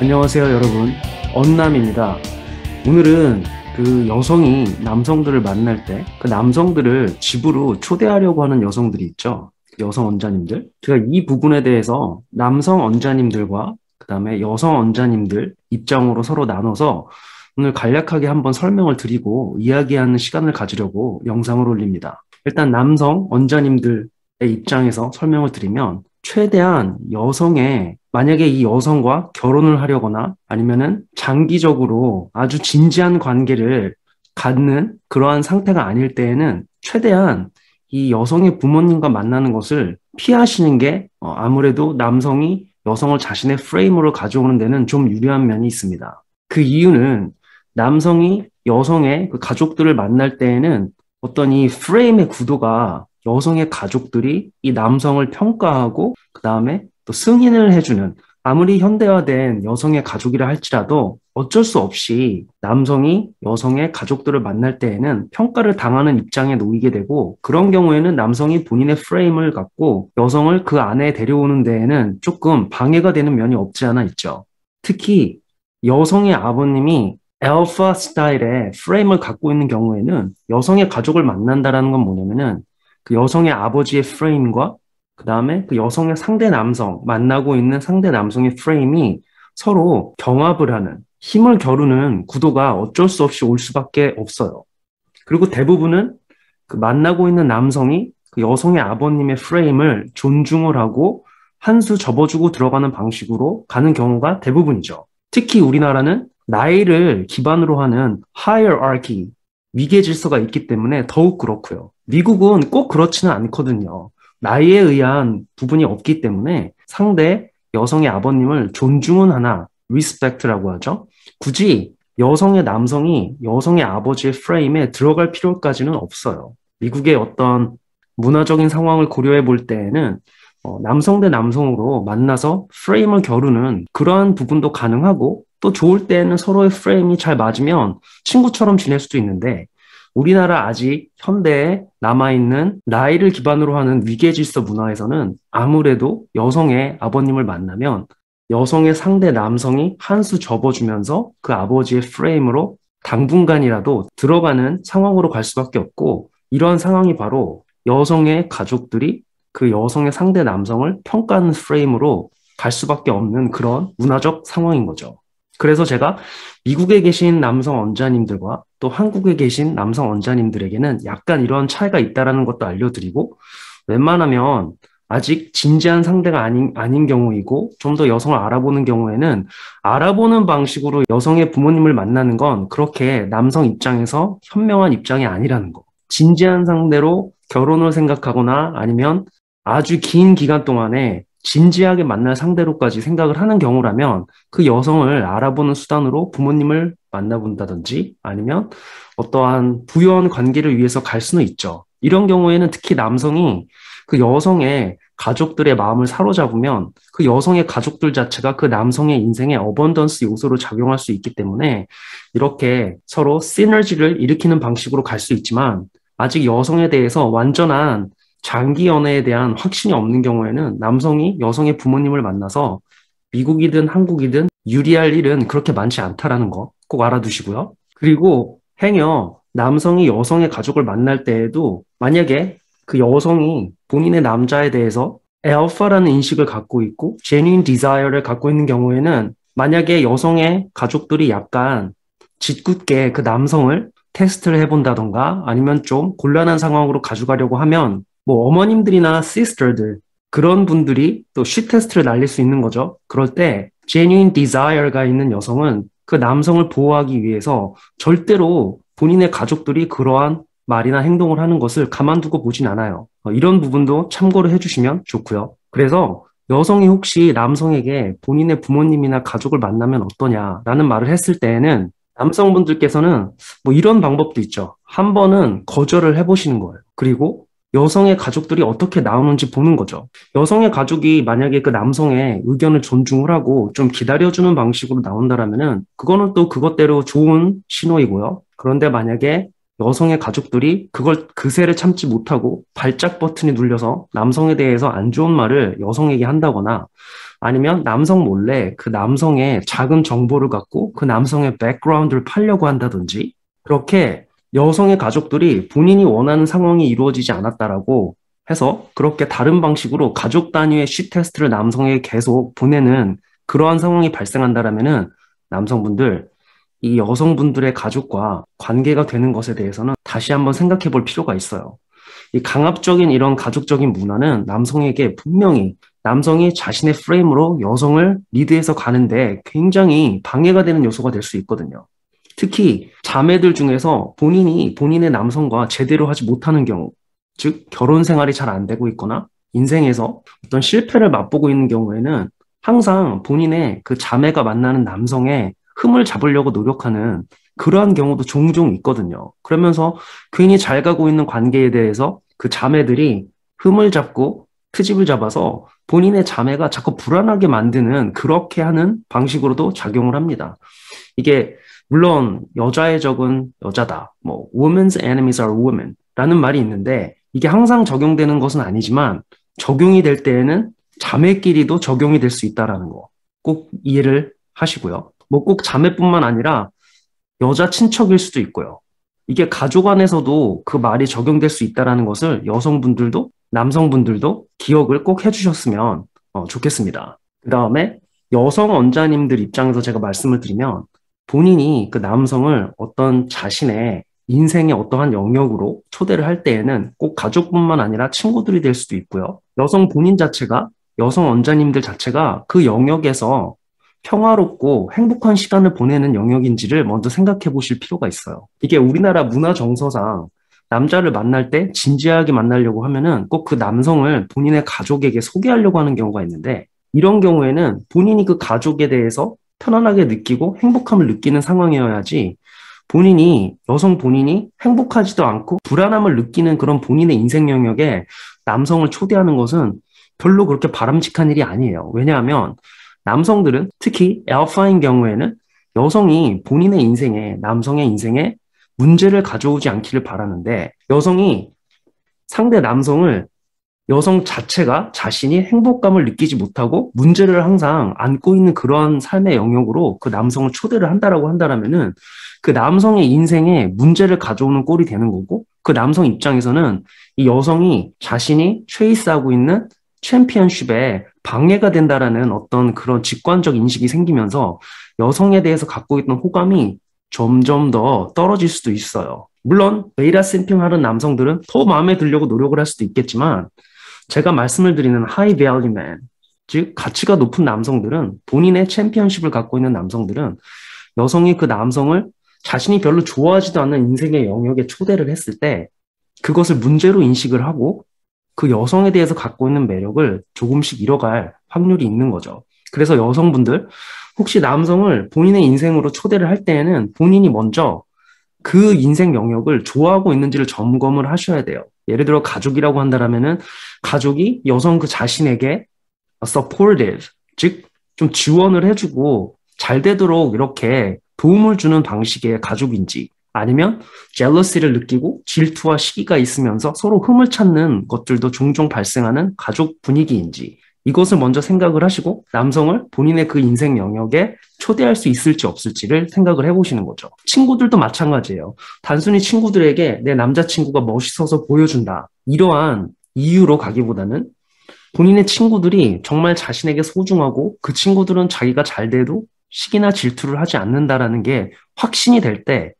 안녕하세요, 여러분. 언남입니다. 오늘은 그 여성이 남성들을 만날 때 그 남성들을 집으로 초대하려고 하는 여성들이 있죠. 여성 원자님들. 제가 이 부분에 대해서 남성 원자님들과 그다음에 여성 원자님들 입장으로 서로 나눠서 오늘 간략하게 한번 설명을 드리고 이야기하는 시간을 가지려고 영상을 올립니다. 일단 남성 원자님들의 입장에서 설명을 드리면 최대한 여성의 만약에 이 여성과 결혼을 하려거나 아니면은 장기적으로 아주 진지한 관계를 갖는 그러한 상태가 아닐 때에는 최대한 이 여성의 부모님과 만나는 것을 피하시는 게 아무래도 남성이 여성을 자신의 프레임으로 가져오는 데는 좀 유리한 면이 있습니다. 그 이유는 남성이 여성의 그 가족들을 만날 때에는 어떤 이 프레임의 구도가 여성의 가족들이 이 남성을 평가하고 그 다음에 또 승인을 해주는 아무리 현대화된 여성의 가족이라 할지라도 어쩔 수 없이 남성이 여성의 가족들을 만날 때에는 평가를 당하는 입장에 놓이게 되고 그런 경우에는 남성이 본인의 프레임을 갖고 여성을 그 안에 데려오는 데에는 조금 방해가 되는 면이 없지 않아 있죠. 특히 여성의 아버님이 알파 스타일의 프레임을 갖고 있는 경우에는 여성의 가족을 만난다라는 건 뭐냐면은 그 여성의 아버지의 프레임과 그 다음에 그 여성의 상대 남성, 만나고 있는 상대 남성의 프레임이 서로 경합을 하는, 힘을 겨루는 구도가 어쩔 수 없이 올 수밖에 없어요. 그리고 대부분은 그 만나고 있는 남성이 그 여성의 아버님의 프레임을 존중을 하고 한 수 접어주고 들어가는 방식으로 가는 경우가 대부분이죠. 특히 우리나라는 나이를 기반으로 하는 hierarchy, 위계 질서가 있기 때문에 더욱 그렇고요. 미국은 꼭 그렇지는 않거든요. 나이에 의한 부분이 없기 때문에 상대 여성의 아버님을 존중은 하나, respect라고 하죠. 굳이 여성의 남성이 여성의 아버지의 프레임에 들어갈 필요까지는 없어요. 미국의 어떤 문화적인 상황을 고려해 볼 때에는 남성 대 남성으로 만나서 프레임을 겨루는 그러한 부분도 가능하고 또 좋을 때에는 서로의 프레임이 잘 맞으면 친구처럼 지낼 수도 있는데 우리나라 아직 현대에 남아있는 나이를 기반으로 하는 위계질서 문화에서는 아무래도 여성의 아버님을 만나면 여성의 상대 남성이 한 수 접어주면서 그 아버지의 프레임으로 당분간이라도 들어가는 상황으로 갈 수밖에 없고 이러한 상황이 바로 여성의 가족들이 그 여성의 상대 남성을 평가하는 프레임으로 갈 수밖에 없는 그런 문화적 상황인 거죠. 그래서 제가 미국에 계신 남성 원자님들과 또 한국에 계신 남성 원자님들에게는 약간 이런 차이가 있다는 것도 알려드리고 웬만하면 아직 진지한 상대가 아닌 경우이고 좀 더 여성을 알아보는 경우에는 알아보는 방식으로 여성의 부모님을 만나는 건 그렇게 남성 입장에서 현명한 입장이 아니라는 거. 진지한 상대로 결혼을 생각하거나 아니면 아주 긴 기간 동안에 진지하게 만날 상대로까지 생각을 하는 경우라면 그 여성을 알아보는 수단으로 부모님을 만나본다든지 아니면 어떠한 부유한 관계를 위해서 갈 수는 있죠. 이런 경우에는 특히 남성이 그 여성의 가족들의 마음을 사로잡으면 그 여성의 가족들 자체가 그 남성의 인생에 어번던스 요소로 작용할 수 있기 때문에 이렇게 서로 시너지를 일으키는 방식으로 갈 수 있지만 아직 여성에 대해서 완전한 장기 연애에 대한 확신이 없는 경우에는 남성이 여성의 부모님을 만나서 미국이든 한국이든 유리할 일은 그렇게 많지 않다라는 거 꼭 알아두시고요. 그리고 행여 남성이 여성의 가족을 만날 때에도 만약에 그 여성이 본인의 남자에 대해서 알파라는 인식을 갖고 있고 genuine desire를 갖고 있는 경우에는 만약에 여성의 가족들이 약간 짓궂게 그 남성을 테스트를 해본다던가 아니면 좀 곤란한 상황으로 가져가려고 하면 뭐 어머님들이나 시스터들 그런 분들이 또 쉬 테스트를 날릴 수 있는 거죠. 그럴 때 genuine desire가 있는 여성은 그 남성을 보호하기 위해서 절대로 본인의 가족들이 그러한 말이나 행동을 하는 것을 가만두고 보진 않아요. 이런 부분도 참고를 해주시면 좋고요. 그래서 여성이 혹시 남성에게 본인의 부모님이나 가족을 만나면 어떠냐라는 말을 했을 때에는 남성분들께서는 뭐 이런 방법도 있죠. 한 번은 거절을 해보시는 거예요. 그리고 여성의 가족들이 어떻게 나오는지 보는 거죠. 여성의 가족이 만약에 그 남성의 의견을 존중을 하고 좀 기다려주는 방식으로 나온다라면은 그거는 또 그것대로 좋은 신호이고요. 그런데 만약에 여성의 가족들이 그걸 그새를 참지 못하고 발작 버튼이 눌려서 남성에 대해서 안 좋은 말을 여성에게 한다거나 아니면 남성 몰래 그 남성의 작은 정보를 갖고 그 남성의 백그라운드를 팔려고 한다든지 그렇게 여성의 가족들이 본인이 원하는 상황이 이루어지지 않았다라고 해서 그렇게 다른 방식으로 가족 단위의 쉿 테스트를 남성에게 계속 보내는 그러한 상황이 발생한다라면은 남성분들 이 여성분들의 가족과 관계가 되는 것에 대해서는 다시 한번 생각해 볼 필요가 있어요. 이 강압적인 이런 가족적인 문화는 남성에게 분명히 남성이 자신의 프레임으로 여성을 리드해서 가는데 굉장히 방해가 되는 요소가 될 수 있거든요. 특히 자매들 중에서 본인이 본인의 남성과 제대로 하지 못하는 경우, 즉 결혼 생활이 잘 안 되고 있거나 인생에서 어떤 실패를 맛보고 있는 경우에는 항상 본인의 그 자매가 만나는 남성의 흠을 잡으려고 노력하는 그러한 경우도 종종 있거든요. 그러면서 괜히 잘 가고 있는 관계에 대해서 그 자매들이 흠을 잡고 트집을 잡아서 본인의 자매가 자꾸 불안하게 만드는 그렇게 하는 방식으로도 작용을 합니다. 이게 물론 여자의 적은 여자다. 뭐 women's enemies are women 라는 말이 있는데 이게 항상 적용되는 것은 아니지만 적용이 될 때에는 자매끼리도 적용이 될 수 있다라는 거 꼭 이해를 하시고요. 뭐 꼭 자매뿐만 아니라 여자 친척일 수도 있고요. 이게 가족 안에서도 그 말이 적용될 수 있다라는 것을 여성분들도 남성분들도 기억을 꼭 해주셨으면 좋겠습니다. 그 다음에 여성 원자님들 입장에서 제가 말씀을 드리면 본인이 그 남성을 어떤 자신의 인생의 어떠한 영역으로 초대를 할 때에는 꼭 가족뿐만 아니라 친구들이 될 수도 있고요. 여성 본인 자체가, 여성 원자님들 자체가 그 영역에서 평화롭고 행복한 시간을 보내는 영역인지를 먼저 생각해 보실 필요가 있어요. 이게 우리나라 문화 정서상 남자를 만날 때 진지하게 만나려고 하면은 꼭 그 남성을 본인의 가족에게 소개하려고 하는 경우가 있는데 이런 경우에는 본인이 그 가족에 대해서 편안하게 느끼고 행복함을 느끼는 상황이어야지 여성 본인이 행복하지도 않고 불안함을 느끼는 그런 본인의 인생 영역에 남성을 초대하는 것은 별로 그렇게 바람직한 일이 아니에요. 왜냐하면 남성들은 특히 알파인 경우에는 여성이 본인의 인생에, 남성의 인생에 문제를 가져오지 않기를 바라는데 여성이 상대 남성을 여성 자체가 자신이 행복감을 느끼지 못하고 문제를 항상 안고 있는 그런 삶의 영역으로 그 남성을 초대를 한다라고 한다라면은 그 남성의 인생에 문제를 가져오는 꼴이 되는 거고 그 남성 입장에서는 이 여성이 자신이 체이스하고 있는 챔피언십에 방해가 된다라는 어떤 그런 직관적 인식이 생기면서 여성에 대해서 갖고 있던 호감이 점점 더 떨어질 수도 있어요. 물론 베이라 샘핑하는 남성들은 더 마음에 들려고 노력을 할 수도 있겠지만 제가 말씀을 드리는 하이 밸류맨, 즉 가치가 높은 남성들은 본인의 챔피언십을 갖고 있는 남성들은 여성이 그 남성을 자신이 별로 좋아하지도 않는 인생의 영역에 초대를 했을 때 그것을 문제로 인식을 하고 그 여성에 대해서 갖고 있는 매력을 조금씩 잃어갈 확률이 있는 거죠. 그래서 여성분들 혹시 남성을 본인의 인생으로 초대를 할 때에는 본인이 먼저 그 인생 영역을 좋아하고 있는지를 점검을 하셔야 돼요. 예를 들어 가족이라고 한다면은 가족이 여성 그 자신에게 supportive, 즉 좀 지원을 해주고 잘 되도록 이렇게 도움을 주는 방식의 가족인지 아니면 jealousy를 느끼고 질투와 시기가 있으면서 서로 흠을 찾는 것들도 종종 발생하는 가족 분위기인지 이것을 먼저 생각을 하시고 남성을 본인의 그 인생 영역에 초대할 수 있을지 없을지를 생각을 해보시는 거죠. 친구들도 마찬가지예요. 단순히 친구들에게 내 남자친구가 멋있어서 보여준다. 이러한 이유로 가기보다는 본인의 친구들이 정말 자신에게 소중하고 그 친구들은 자기가 잘 돼도 시기나 질투를 하지 않는다라는 게 확신이 될 때,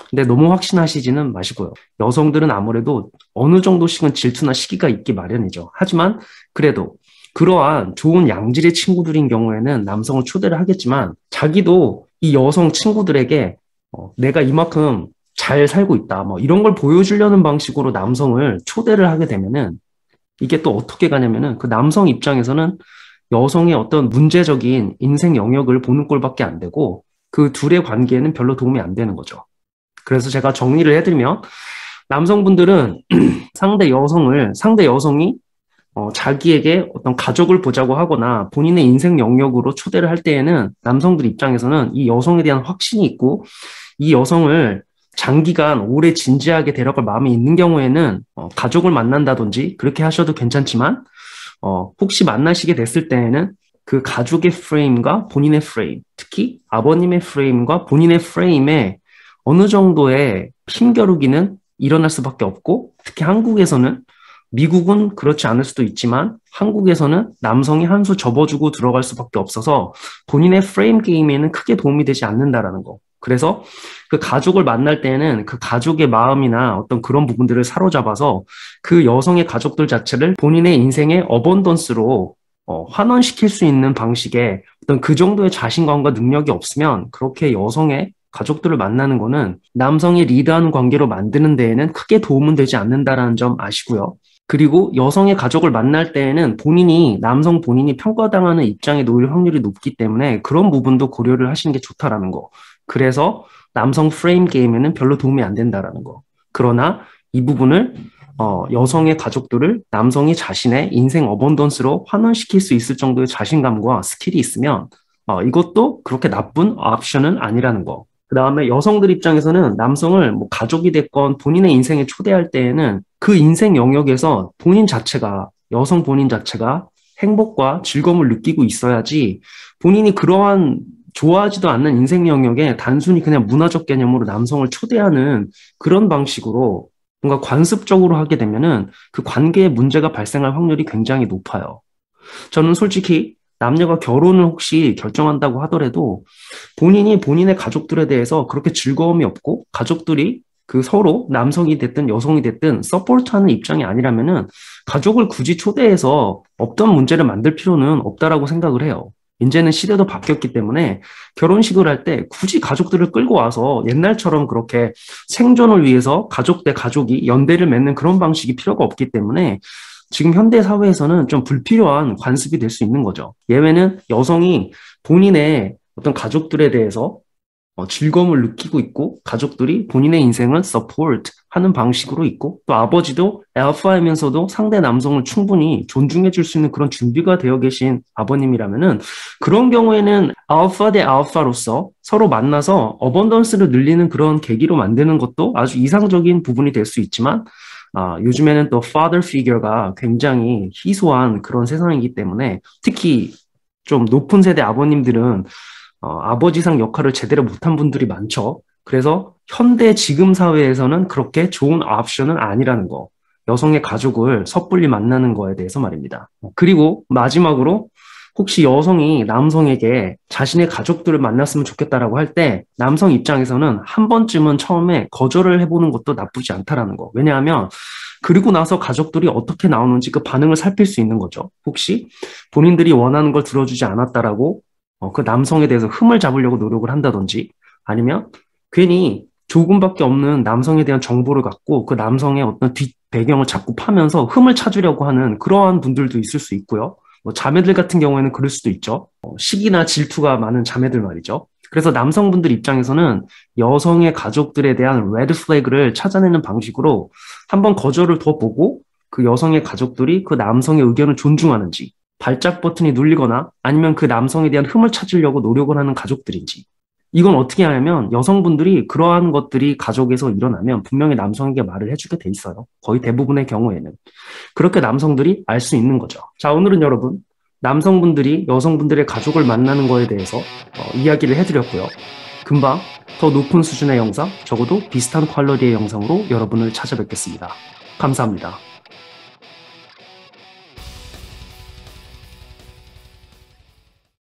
근데 너무 확신하시지는 마시고요. 여성들은 아무래도 어느 정도씩은 질투나 시기가 있기 마련이죠. 하지만 그래도 그러한 좋은 양질의 친구들인 경우에는 남성을 초대를 하겠지만 자기도 이 여성 친구들에게 내가 이만큼 잘 살고 있다. 뭐 이런 걸 보여주려는 방식으로 남성을 초대를 하게 되면은 이게 또 어떻게 가냐면은 그 남성 입장에서는 여성의 어떤 문제적인 인생 영역을 보는 꼴밖에 안 되고 그 둘의 관계에는 별로 도움이 안 되는 거죠. 그래서 제가 정리를 해드리면 남성분들은 상대 여성이 자기에게 어떤 가족을 보자고 하거나 본인의 인생 영역으로 초대를 할 때에는 남성들 입장에서는 이 여성에 대한 확신이 있고 이 여성을 장기간 오래 진지하게 데려갈 마음이 있는 경우에는 가족을 만난다든지 그렇게 하셔도 괜찮지만 혹시 만나시게 됐을 때에는 그 가족의 프레임과 본인의 프레임, 특히 아버님의 프레임과 본인의 프레임에 어느 정도의 힘겨루기는 일어날 수밖에 없고, 특히 한국에서는, 미국은 그렇지 않을 수도 있지만 한국에서는 남성이 한 수 접어주고 들어갈 수밖에 없어서 본인의 프레임 게임에는 크게 도움이 되지 않는다라는 거. 그래서 그 가족을 만날 때는 그 가족의 마음이나 어떤 그런 부분들을 사로잡아서 그 여성의 가족들 자체를 본인의 인생의 어번던스로 환원시킬 수 있는 방식의 어떤 그 정도의 자신감과 능력이 없으면 그렇게 여성의 가족들을 만나는 거는 남성이 리드하는 관계로 만드는 데에는 크게 도움은 되지 않는다라는 점 아시고요. 그리고 여성의 가족을 만날 때에는 남성 본인이 평가당하는 입장에 놓일 확률이 높기 때문에 그런 부분도 고려를 하시는 게 좋다라는 거. 그래서 남성 프레임 게임에는 별로 도움이 안 된다라는 거. 그러나 이 부분을 여성의 가족들을 남성이 자신의 인생 어번던스로 환원시킬 수 있을 정도의 자신감과 스킬이 있으면 이것도 그렇게 나쁜 옵션은 아니라는 거. 그 다음에 여성들 입장에서는 남성을 뭐 가족이 됐건 본인의 인생에 초대할 때에는 그 인생 영역에서 여성 본인 자체가 행복과 즐거움을 느끼고 있어야지 본인이 그러한 좋아하지도 않는 인생 영역에 단순히 그냥 문화적 개념으로 남성을 초대하는 그런 방식으로 뭔가 관습적으로 하게 되면은 그 관계에 문제가 발생할 확률이 굉장히 높아요. 저는 솔직히 남녀가 결혼을 혹시 결정한다고 하더라도 본인이 본인의 가족들에 대해서 그렇게 즐거움이 없고 가족들이 그 서로 남성이 됐든 여성이 됐든 서포트하는 입장이 아니라면은 가족을 굳이 초대해서 없던 문제를 만들 필요는 없다라고 생각을 해요. 이제는 시대도 바뀌었기 때문에 결혼식을 할 때 굳이 가족들을 끌고 와서 옛날처럼 그렇게 생존을 위해서 가족 대 가족이 연대를 맺는 그런 방식이 필요가 없기 때문에 지금 현대 사회에서는 좀 불필요한 관습이 될 수 있는 거죠. 예외는 여성이 본인의 어떤 가족들에 대해서 즐거움을 느끼고 있고 가족들이 본인의 인생을 서포트 하는 방식으로 있고 또 아버지도 알파이면서도 상대 남성을 충분히 존중해 줄 수 있는 그런 준비가 되어 계신 아버님이라면은 그런 경우에는 알파 대 알파로서 서로 만나서 어번던스를 늘리는 그런 계기로 만드는 것도 아주 이상적인 부분이 될 수 있지만 요즘에는 또 father figure가 굉장히 희소한 그런 세상이기 때문에 특히 좀 높은 세대 아버님들은 아버지상 역할을 제대로 못한 분들이 많죠. 그래서 현대 지금 사회에서는 그렇게 좋은 옵션은 아니라는 거. 여성의 가족을 섣불리 만나는 거에 대해서 말입니다. 그리고 마지막으로 혹시 여성이 남성에게 자신의 가족들을 만났으면 좋겠다라고 할 때 남성 입장에서는 한 번쯤은 처음에 거절을 해보는 것도 나쁘지 않다라는 거. 왜냐하면 그리고 나서 가족들이 어떻게 나오는지 그 반응을 살필 수 있는 거죠. 혹시 본인들이 원하는 걸 들어주지 않았다라고 그 남성에 대해서 흠을 잡으려고 노력을 한다든지 아니면 괜히 조금밖에 없는 남성에 대한 정보를 갖고 그 남성의 어떤 뒷 배경을 자꾸 파면서 흠을 찾으려고 하는 그러한 분들도 있을 수 있고요. 뭐 자매들 같은 경우에는 그럴 수도 있죠. 시기나 질투가 많은 자매들 말이죠. 그래서 남성분들 입장에서는 여성의 가족들에 대한 레드 플래그를 찾아내는 방식으로 한번 거절을 더 보고 그 여성의 가족들이 그 남성의 의견을 존중하는지 발작 버튼이 눌리거나 아니면 그 남성에 대한 흠을 찾으려고 노력을 하는 가족들인지 이건 어떻게 하냐면 여성분들이 그러한 것들이 가족에서 일어나면 분명히 남성에게 말을 해주게 돼 있어요. 거의 대부분의 경우에는. 그렇게 남성들이 알 수 있는 거죠. 자, 오늘은 여러분 남성분들이 여성분들의 가족을 만나는 거에 대해서 이야기를 해드렸고요. 금방 더 높은 수준의 영상, 적어도 비슷한 퀄러리의 영상으로 여러분을 찾아뵙겠습니다. 감사합니다.